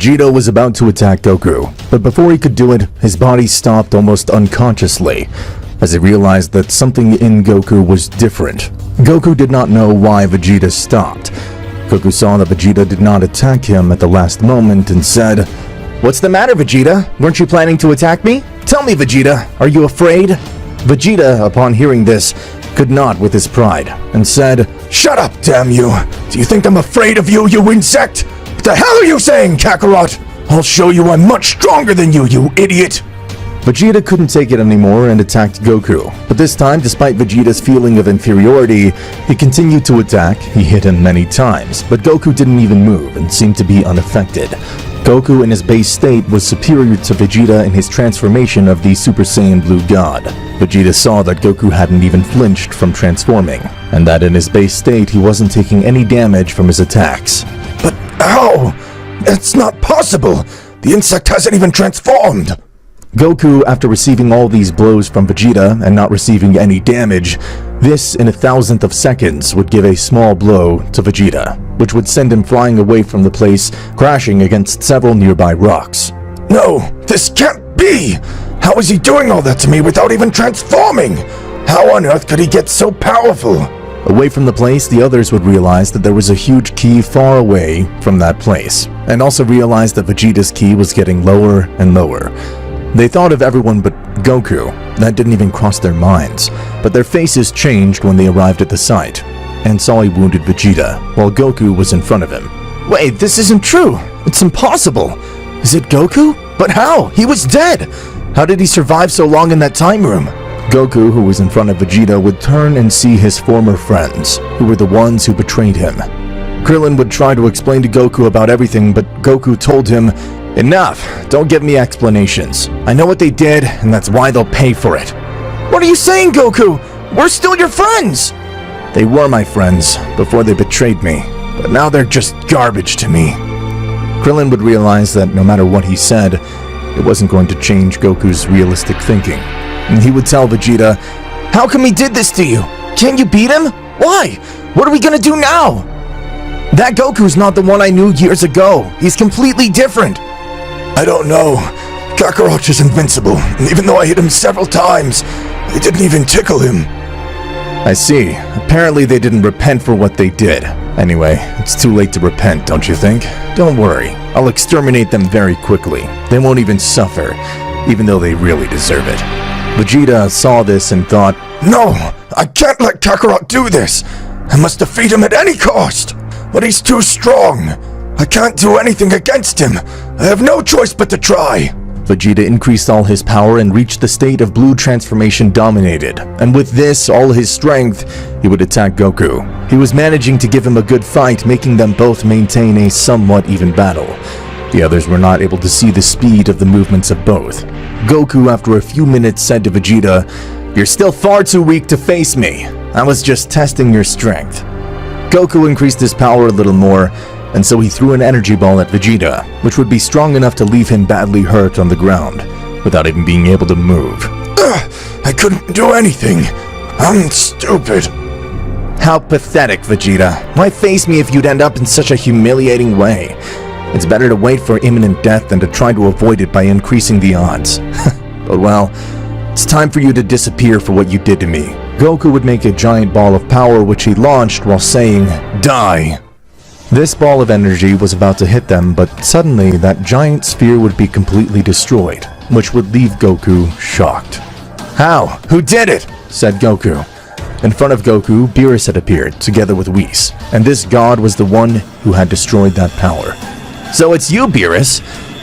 Vegeta was about to attack Goku, but before he could do it, his body stopped almost unconsciously, as he realized that something in Goku was different. Goku did not know why Vegeta stopped. Goku saw that Vegeta did not attack him at the last moment and said, "What's the matter, Vegeta? Weren't you planning to attack me? Tell me, Vegeta, are you afraid?" Vegeta, upon hearing this, could not with his pride, and said, "Shut up, damn you! Do you think I'm afraid of you, you insect? What the hell are you saying, Kakarot? I'll show you I'm much stronger than you idiot!" Vegeta couldn't take it anymore and attacked Goku, but this time, despite Vegeta's feeling of inferiority, he continued to attack. He hit him many times, but Goku didn't even move and seemed to be unaffected. Goku in his base state was superior to Vegeta in his transformation of the Super Saiyan Blue God. Vegeta saw that Goku hadn't even flinched from transforming, and that in his base state he wasn't taking any damage from his attacks. "But how? That's not possible! The insect hasn't even transformed!" Goku, after receiving all these blows from Vegeta and not receiving any damage, this in a thousandth of seconds would give a small blow to Vegeta, which would send him flying away from the place, crashing against several nearby rocks. "No, this can't be! How is he doing all that to me without even transforming? How on earth could he get so powerful?" Away from the place, the others would realize that there was a huge ki far away from that place, and also realize that Vegeta's ki was getting lower and lower. They thought of everyone but Goku. That didn't even cross their minds, but their faces changed when they arrived at the site, and saw a wounded Vegeta, while Goku was in front of him. "Wait, this isn't true! It's impossible! Is it Goku? But how? He was dead! How did he survive so long in that time room?" Goku, who was in front of Vegeta, would turn and see his former friends, who were the ones who betrayed him. Krillin would try to explain to Goku about everything, but Goku told him, "Enough! Don't give me explanations. I know what they did, and that's why they'll pay for it." "What are you saying, Goku? We're still your friends!" "They were my friends before they betrayed me, but now they're just garbage to me." Krillin would realize that no matter what he said, it wasn't going to change Goku's realistic thinking. And he would tell Vegeta, "How come he did this to you? Can't you beat him? Why? What are we gonna do now? That Goku's not the one I knew years ago. He's completely different." "I don't know. Kakarot is invincible, and even though I hit him several times, it didn't even tickle him." "I see. Apparently they didn't repent for what they did. Anyway, it's too late to repent, don't you think? Don't worry. I'll exterminate them very quickly. They won't even suffer, even though they really deserve it." Vegeta saw this and thought, "No! I can't let Kakarot do this! I must defeat him at any cost! But he's too strong! I can't do anything against him! I have no choice but to try!" Vegeta increased all his power and reached the state of blue transformation dominated, and with this, all his strength, he would attack Goku. He was managing to give him a good fight, making them both maintain a somewhat even battle. The others were not able to see the speed of the movements of both. Goku, after a few minutes, said to Vegeta, "You're still far too weak to face me. I was just testing your strength." Goku increased his power a little more, and so he threw an energy ball at Vegeta, which would be strong enough to leave him badly hurt on the ground, without even being able to move. "I couldn't do anything. I'm stupid." "How pathetic, Vegeta. Why face me if you'd end up in such a humiliating way? It's better to wait for imminent death than to try to avoid it by increasing the odds." "But well, it's time for you to disappear for what you did to me." Goku would make a giant ball of power which he launched while saying, "Die!" This ball of energy was about to hit them, but suddenly that giant sphere would be completely destroyed, which would leave Goku shocked. "How? Who did it?" said Goku. In front of Goku, BEERUS had appeared, together with Whis, and this god was the one who had destroyed that power. "So it's you, BEERUS?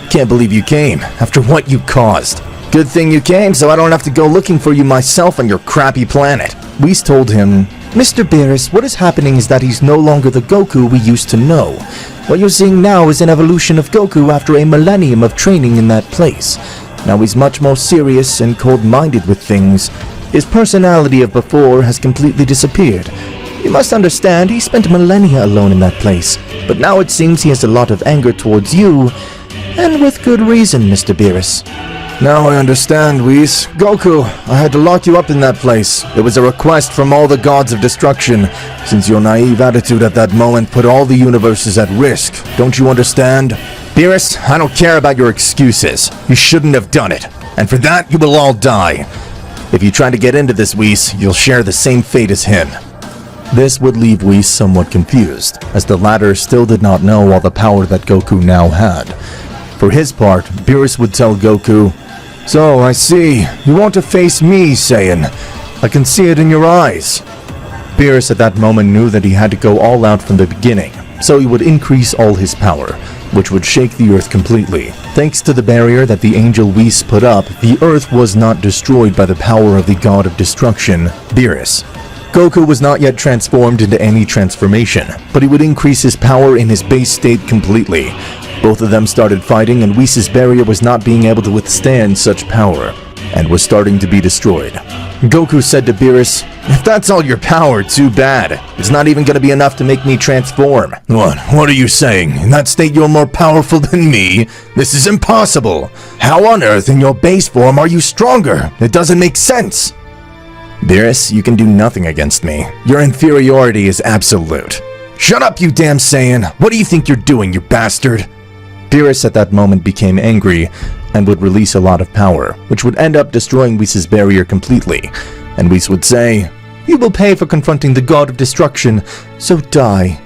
Can't believe you came, after what you caused. Good thing you came, so I don't have to go looking for you myself on your crappy planet." Whis told him, "Mr. BEERUS, what is happening is that he's no longer the Goku we used to know. What you're seeing now is an evolution of Goku after a millennium of training in that place. Now he's much more serious and cold-minded with things. His personality of before has completely disappeared. You must understand, he spent millennia alone in that place, but now it seems he has a lot of anger towards you, and with good reason, Mr. BEERUS." "Now I understand, Whis. Goku, I had to lock you up in that place. It was a request from all the gods of destruction, since your naive attitude at that moment put all the universes at risk. Don't you understand?" Beerus, I don't care about your excuses. You shouldn't have done it. And for that, you will all die. If you try to get into this, Whis, you'll share the same fate as him. This would leave Whis somewhat confused, as the latter still did not know all the power that Goku now had. For his part, Beerus would tell Goku, "So, I see. You want to face me, Saiyan. I can see it in your eyes." Beerus at that moment knew that he had to go all out from the beginning, so he would increase all his power, which would shake the earth completely. Thanks to the barrier that the angel Whis put up, the earth was not destroyed by the power of the god of destruction, Beerus. Goku was not yet transformed into any transformation, but he would increase his power in his base state completely. Both of them started fighting, and Whis' barrier was not being able to withstand such power, and was starting to be destroyed. Goku said to Beerus, "If that's all your power, too bad. It's not even gonna be enough to make me transform." What are you saying? In that state you're more powerful than me? This is impossible. How on earth in your base form are you stronger? It doesn't make sense. Beerus, you can do nothing against me. Your inferiority is absolute. Shut up, you damn Saiyan. What do you think you're doing, you bastard? Beerus at that moment became angry and would release a lot of power, which would end up destroying Whis' barrier completely. And Whis would say, "You will pay for confronting the god of destruction, so die."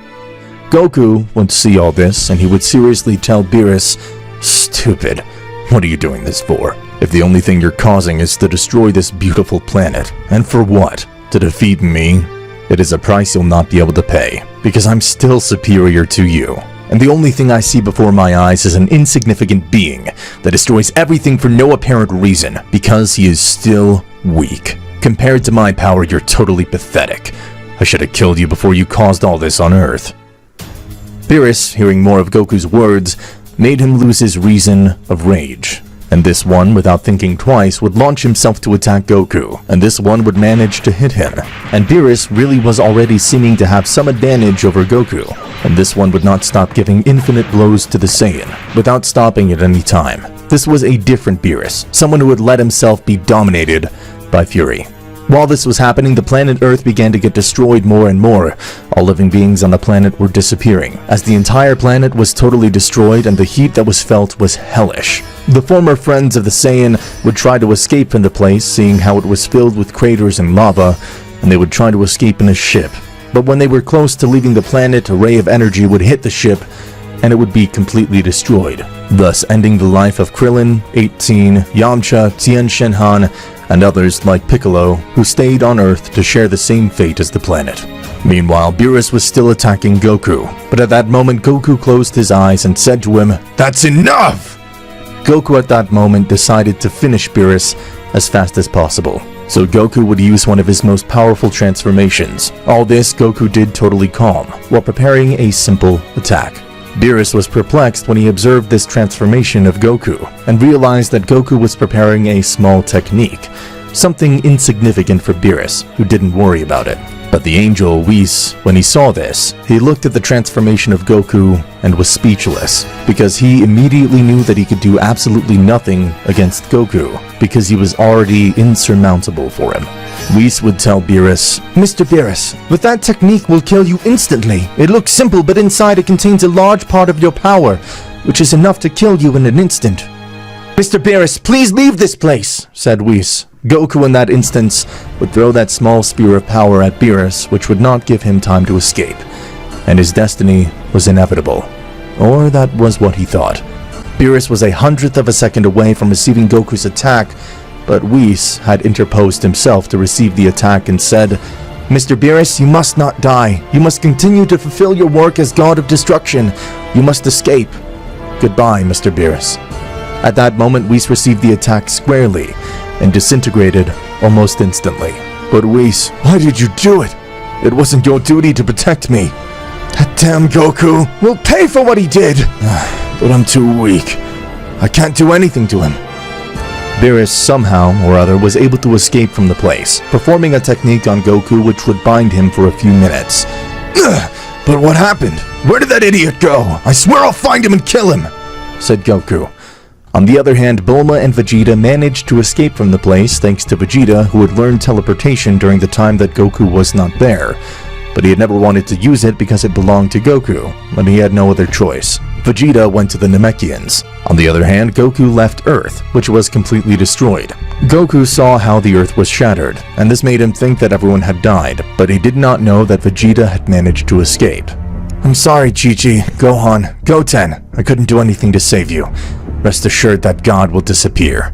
Goku would see all this, and he would seriously tell Beerus, "Stupid. What are you doing this for? If the only thing you're causing is to destroy this beautiful planet, and for what? To defeat me? It is a price you'll not be able to pay, because I'm still superior to you. And the only thing I see before my eyes is an insignificant being that destroys everything for no apparent reason, because he is still weak. Compared to my power, you're totally pathetic. I should have killed you before you caused all this on Earth." Beerus, hearing more of Goku's words, made him lose his reason of rage. And this one, without thinking twice, would launch himself to attack Goku, and this one would manage to hit him. And Beerus really was already seeming to have some advantage over Goku, and this one would not stop giving infinite blows to the Saiyan, without stopping at any time. This was a different Beerus, someone who would let himself be dominated by fury. While this was happening, the planet Earth began to get destroyed more and more. All living beings on the planet were disappearing, as the entire planet was totally destroyed and the heat that was felt was hellish. The former friends of the Saiyan would try to escape from the place, seeing how it was filled with craters and lava, and they would try to escape in a ship. But when they were close to leaving the planet, a ray of energy would hit the ship, and it would be completely destroyed, thus ending the life of Krillin, 18, Yamcha, Tien Shinhan, and others like Piccolo, who stayed on Earth to share the same fate as the planet. Meanwhile, Beerus was still attacking Goku, but at that moment Goku closed his eyes and said to him, "That's enough!" Goku at that moment decided to finish Beerus as fast as possible, so Goku would use one of his most powerful transformations. All this Goku did totally calm, while preparing a simple attack. Beerus was perplexed when he observed this transformation of Goku, and realized that Goku was preparing a small technique, something insignificant for Beerus, who didn't worry about it. But the angel, Whis, when he saw this, he looked at the transformation of Goku and was speechless, because he immediately knew that he could do absolutely nothing against Goku, because he was already insurmountable for him. Whis would tell Beerus, "Mr. Beerus, with that technique will kill you instantly. It looks simple, but inside it contains a large part of your power, which is enough to kill you in an instant." "Mr. Beerus, please leave this place," said Whis. Goku in that instance would throw that small spear of power at Beerus, which would not give him time to escape, and his destiny was inevitable. Or that was what he thought. Beerus was 1/100th of a second away from receiving Goku's attack, but Whis had interposed himself to receive the attack and said, "Mr. Beerus, you must not die. You must continue to fulfill your work as God of Destruction. You must escape. Goodbye, Mr. Beerus." At that moment, Whis received the attack squarely and disintegrated almost instantly. "But Whis, why did you do it? It wasn't your duty to protect me. That damn Goku will pay for what he did. But I'm too weak. I can't do anything to him." Beerus somehow or other was able to escape from the place, performing a technique on Goku which would bind him for a few minutes. "But what happened? Where did that idiot go? I swear I'll find him and kill him," said Goku. On the other hand, Bulma and Vegeta managed to escape from the place thanks to Vegeta, who had learned teleportation during the time that Goku was not there. but he had never wanted to use it because it belonged to Goku, and he had no other choice. Vegeta went to the Namekians. On the other hand, Goku left Earth, which was completely destroyed. Goku saw how the Earth was shattered, and this made him think that everyone had died, but he did not know that Vegeta had managed to escape. I'm sorry, Chi-Chi, Gohan, Goten. I couldn't do anything to save you. Rest assured that God will disappear.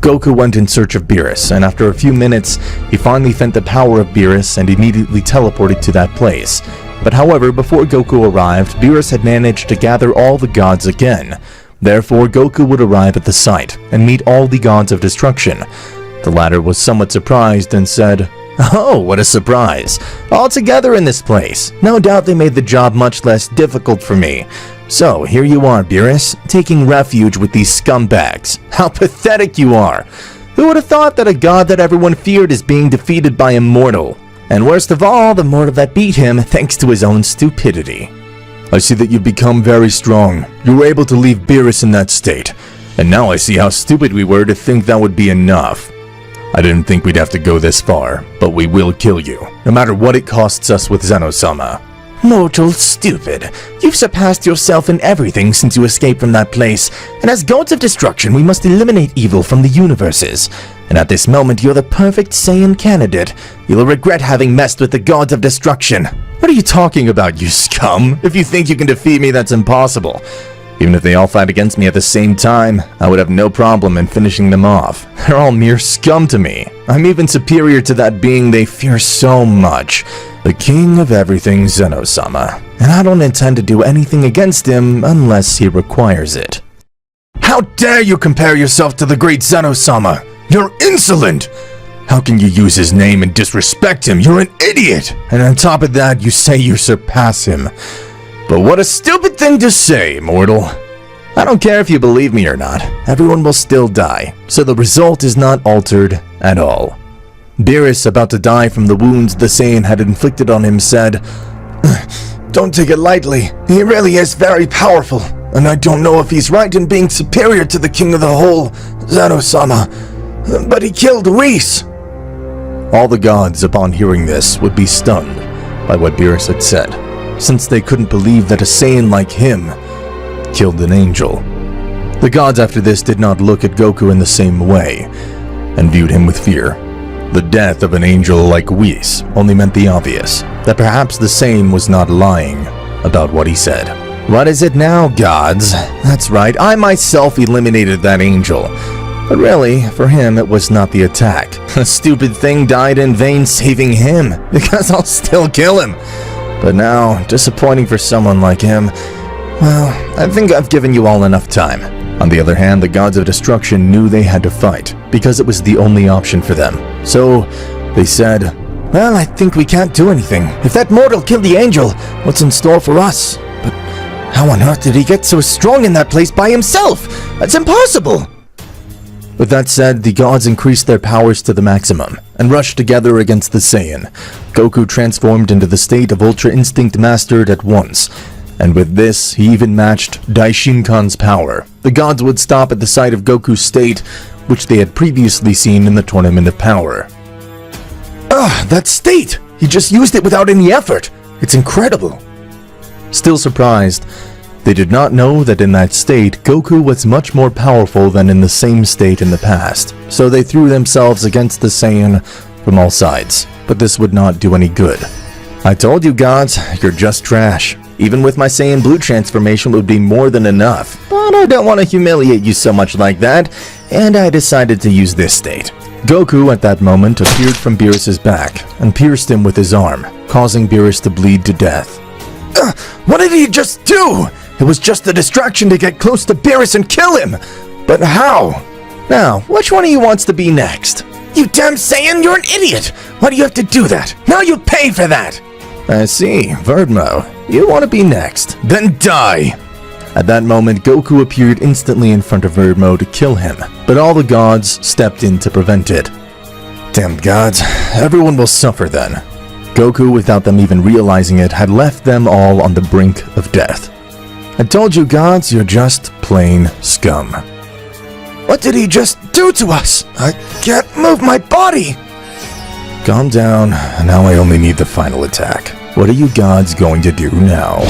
Goku went in search of BEERUS, and after a few minutes, he finally felt the power of BEERUS and immediately teleported to that place. But however, before Goku arrived, BEERUS had managed to gather all the gods again. Therefore, Goku would arrive at the site and meet all the gods of destruction. The latter was somewhat surprised and said, "Oh, what a surprise! All together in this place. No doubt they made the job much less difficult for me. So, here you are, BEERUS, taking refuge with these scumbags. How pathetic you are! Who would have thought that a god that everyone feared is being defeated by a mortal? And worst of all, the mortal that beat him thanks to his own stupidity." I see that you've become very strong. You were able to leave BEERUS in that state. And now I see how stupid we were to think that would be enough. I didn't think we'd have to go this far, but we will kill you, no matter what it costs us with Zenosama. Mortal stupid. You've surpassed yourself in everything since you escaped from that place, and as gods of destruction we must eliminate evil from the universes. And at this moment you're the perfect Saiyan candidate. You'll regret having messed with the gods of destruction. What are you talking about, you scum? If you think you can defeat me, that's impossible. Even if they all fight against me at the same time, I would have no problem in finishing them off. They're all mere scum to me. I'm even superior to that being they fear so much, the king of everything, Zenosama. And I don't intend to do anything against him unless he requires it. How dare you compare yourself to the great Zenosama? You're insolent! How can you use his name and disrespect him? You're an idiot! And on top of that, you say you surpass him. But what a stupid thing to say, mortal. I don't care if you believe me or not. Everyone will still die, so the result is not altered at all. BEERUS, about to die from the wounds the Saiyan had inflicted on him, said, "Don't take it lightly. He really is very powerful, and I don't know if he's right in being superior to the king of the whole, Zenosama. But he killed Whis." All the gods, upon hearing this, would be stunned by what BEERUS had said, since they couldn't believe that a Saiyan like him killed an angel. The gods after this did not look at Goku in the same way, and viewed him with fear. The death of an angel like Whis only meant the obvious, that perhaps the Saiyan was not lying about what he said. What is it now, gods? That's right, I myself eliminated that angel. But really, for him it was not the attack. The stupid thing died in vain saving him, because I'll still kill him. But now, disappointing for someone like him, well, I think I've given you all enough time. On the other hand, the gods of destruction knew they had to fight, because it was the only option for them. So, they said, "Well, I think we can't do anything. If that mortal killed the angel, what's in store for us? But how on earth did he get so strong in that place by himself? That's impossible!" With that said, the gods increased their powers to the maximum, and rushed together against the Saiyan. Goku transformed into the state of Ultra Instinct mastered at once, and with this, he even matched Daishinkan's power. The gods would stop at the sight of Goku's state, which they had previously seen in the Tournament of Power. That state! He just used it without any effort! It's incredible! Still surprised, they did not know that in that state, Goku was much more powerful than in the same state in the past, so they threw themselves against the Saiyan from all sides, but this would not do any good. I told you gods, you're just trash. Even with my Saiyan Blue transformation would be more than enough, but I don't want to humiliate you so much like that, and I decided to use this state. Goku at that moment appeared from BEERUS' back and pierced him with his arm, causing BEERUS to bleed to death. What did he just do? It was just a distraction to get close to BEERUS and kill him! But how? Now, which one of you wants to be next? You damn Saiyan, you're an idiot! Why do you have to do that? Now you pay for that! I see, Verdmo. You want to be next. Then die! At that moment, Goku appeared instantly in front of Verdmo to kill him, but all the gods stepped in to prevent it. Damn gods, everyone will suffer then. Goku, without them even realizing it, had left them all on the brink of death. I told you gods, you're just plain scum. What did he just do to us? I can't move my body! Calm down, now I only need the final attack. What are you gods going to do now?